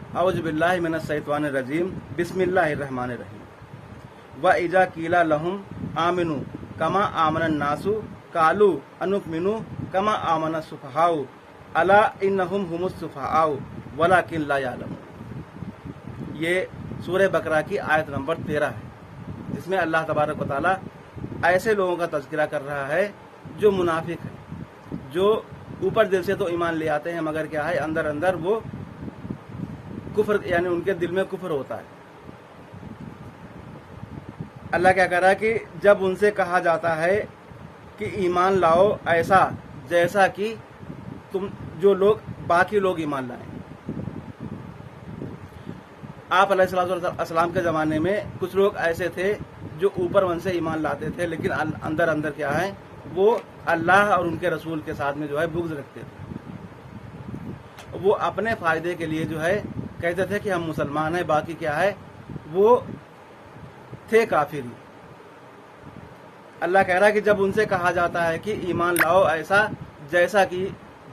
औज़ु बिल्लाहि मिनश शैतानिर रजीम बिस्मिल्लाहिर रहमानिर रहीम व इजा कीला लहुम आमिनु कमा आमनन नासु कालू अनुमिनु कमा आमन सुफहाउ अला इन्नहुम हुमुस सुफहाउ वलाकिन ला यालमून। ये सूरह बकरा की आयत नंबर 13 है, जिसमें अल्लाह तबारक व तआला ऐसे लोगों का तज़किरा कर रहा है जो मुनाफिक है, जो ऊपर दिल से तो ईमान ले आते हैं मगर क्या है अंदर अंदर वो कुफ्र, यानी उनके दिल में कुफ्र होता है। अल्लाह क्या कह रहा है कि जब उनसे कहा जाता है कि ईमान लाओ ऐसा जैसा कि तुम जो लोग बाकी लोग ईमान लाए। आप अलैहिस्सलाम के ज़माने में कुछ लोग ऐसे थे जो ऊपर मन से ईमान लाते थे, लेकिन अंदर अंदर क्या है वो अल्लाह और उनके रसूल के साथ में जो है बुग़्ज़ रखते थे। वो अपने फ़ायदे के लिए जो है कहते थे कि हम मुसलमान हैं, बाकी क्या है वो थे काफिर। अल्लाह कह रहा है कि जब उनसे कहा जाता है कि ईमान लाओ ऐसा जैसा कि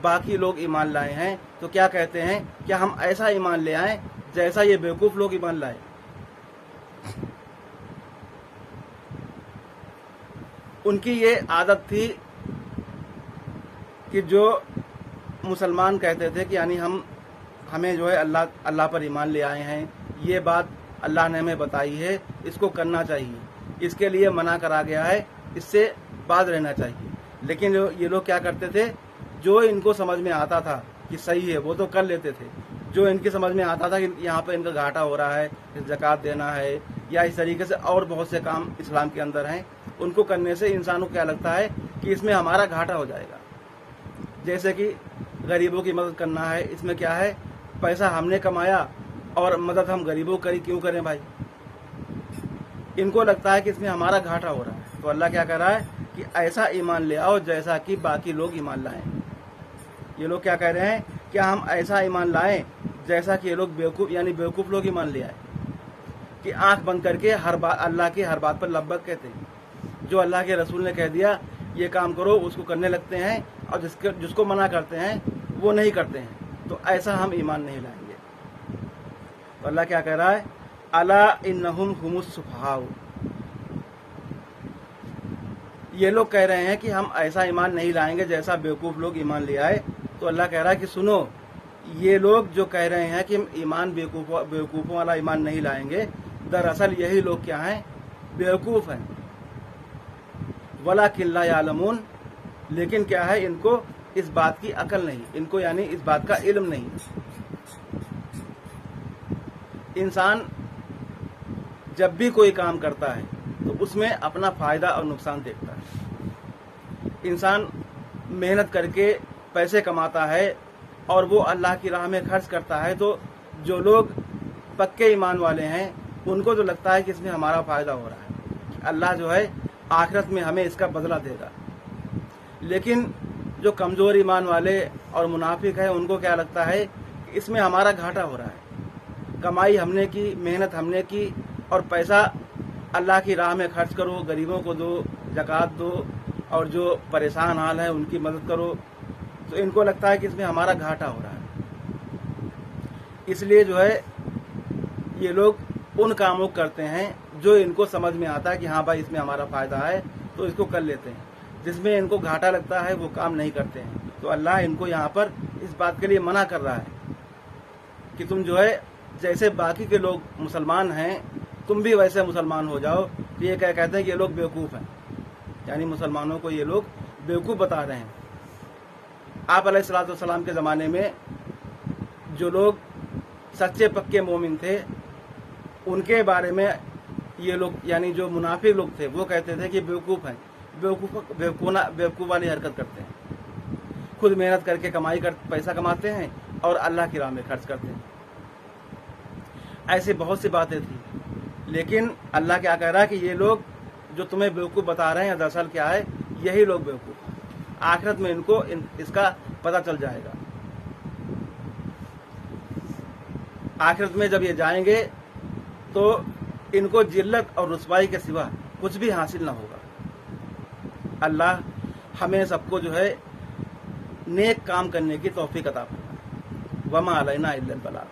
बाकी लोग ईमान लाए हैं, तो क्या कहते हैं क्या हम ऐसा ईमान ले आए जैसा ये बेवकूफ़ लोग ईमान लाए। उनकी ये आदत थी कि जो मुसलमान कहते थे कि यानी हमें जो है अल्लाह पर ईमान ले आए हैं, ये बात अल्लाह ने हमें बताई है, इसको करना चाहिए, इसके लिए मना करा गया है, इससे बाज रहना चाहिए। लेकिन ये लोग क्या करते थे, जो इनको समझ में आता था कि सही है वो तो कर लेते थे, जो इनकी समझ में आता था कि यहाँ पर इनका घाटा हो रहा है, ज़कात देना है या इस तरीके से और बहुत से काम इस्लाम के अंदर हैं, उनको करने से इंसान को क्या लगता है कि इसमें हमारा घाटा हो जाएगा। जैसे कि गरीबों की मदद करना है, इसमें क्या है पैसा हमने कमाया और मदद हम गरीबों की क्यों करें भाई, इनको लगता है कि इसमें हमारा घाटा हो रहा है। तो अल्लाह क्या कह रहा है कि ऐसा ईमान ले आओ जैसा कि बाकी लोग ईमान लाएं। ये लोग क्या कह रहे हैं कि हम ऐसा ईमान लाएं जैसा कि ये लोग बेवकूफ़ यानी बेवकूफ़ लोग ईमान ले आए, कि आंख बंद करके हर बात अल्लाह की हर बात पर लब्बैक कहते हैं। जो अल्लाह के रसूल ने कह दिया ये काम करो उसको करने लगते हैं, और जिसको मना करते हैं वो नहीं करते हैं। तो ऐसा हम ईमान नहीं लाएंगे। तो अल्लाह क्या कह रहा है, अला इन्नहुम हुमुस सुफहाउ। ये लोग कह रहे हैं कि हम ऐसा ईमान नहीं लाएंगे जैसा बेवकूफ़ लोग ईमान ले आए। तो अल्लाह कह रहा है कि सुनो, ये लोग जो कह रहे हैं कि हम ईमान बेवकूफ़ों वाला ईमान नहीं लाएंगे, दरअसल यही लोग क्या हैं बेवकूफ़ हैं। वलाकिन ला यालमून, लेकिन क्या है इनको इस बात की अकल नहीं, इनको यानी इस बात का इल्म नहीं। इंसान जब भी कोई काम करता है तो उसमें अपना फ़ायदा और नुकसान देखता है। इंसान मेहनत करके पैसे कमाता है और वो अल्लाह की राह में खर्च करता है, तो जो लोग पक्के ईमान वाले हैं उनको तो लगता है कि इसमें हमारा फ़ायदा हो रहा है, अल्लाह जो है आखिरत में हमें इसका बदला देगा। लेकिन जो कमज़ोर ईमान वाले और मुनाफिक हैं उनको क्या लगता है कि इसमें हमारा घाटा हो रहा है, कमाई हमने की, मेहनत हमने की और पैसा अल्लाह की राह में खर्च करो, गरीबों को दो, ज़कात दो और जो परेशान हाल है उनकी मदद करो। तो इनको लगता है कि इसमें हमारा घाटा हो रहा है, इसलिए जो है ये लोग उन कामों करते हैं जो इनको समझ में आता है कि हाँ भाई इसमें हमारा फ़ायदा है, तो इसको कर लेते हैं। जिसमें इनको घाटा लगता है वो काम नहीं करते हैं। तो अल्लाह इनको यहाँ पर इस बात के लिए मना कर रहा है कि तुम जो है जैसे बाकी के लोग मुसलमान हैं तुम भी वैसे मुसलमान हो जाओ। तो ये क्या कहते हैं कि ये लोग बेवकूफ़ हैं, यानी मुसलमानों को ये लोग बेवकूफ़ बता रहे हैं। आप अलैहिस्सलाम के ज़माने में जो लोग सच्चे पक्के मोमिन थे उनके बारे में ये लोग यानी जो मुनाफिक लोग थे वो कहते थे कि बेवकूफ़ हैं, बेवकूफ़ वाली हरकत करते हैं, खुद मेहनत करके पैसा कमाते हैं और अल्लाह की राह में खर्च करते हैं। ऐसी बहुत सी बातें थी, लेकिन अल्लाह क्या कह रहा है कि ये लोग जो तुम्हें बेवकूफ़ बता रहे हैं दरअसल क्या है यही लोग बेवकूफ़ हैं। आखिरत में इनको इसका पता चल जाएगा। आखिरत में जब ये जाएंगे तो इनको जिल्लत और रुसवाई के सिवा कुछ भी हासिल ना होगा। अल्लाह हमें सबको जो है नेक काम करने की तौफीक अता फरमाए। वमा अलैना इल्लल बलाग।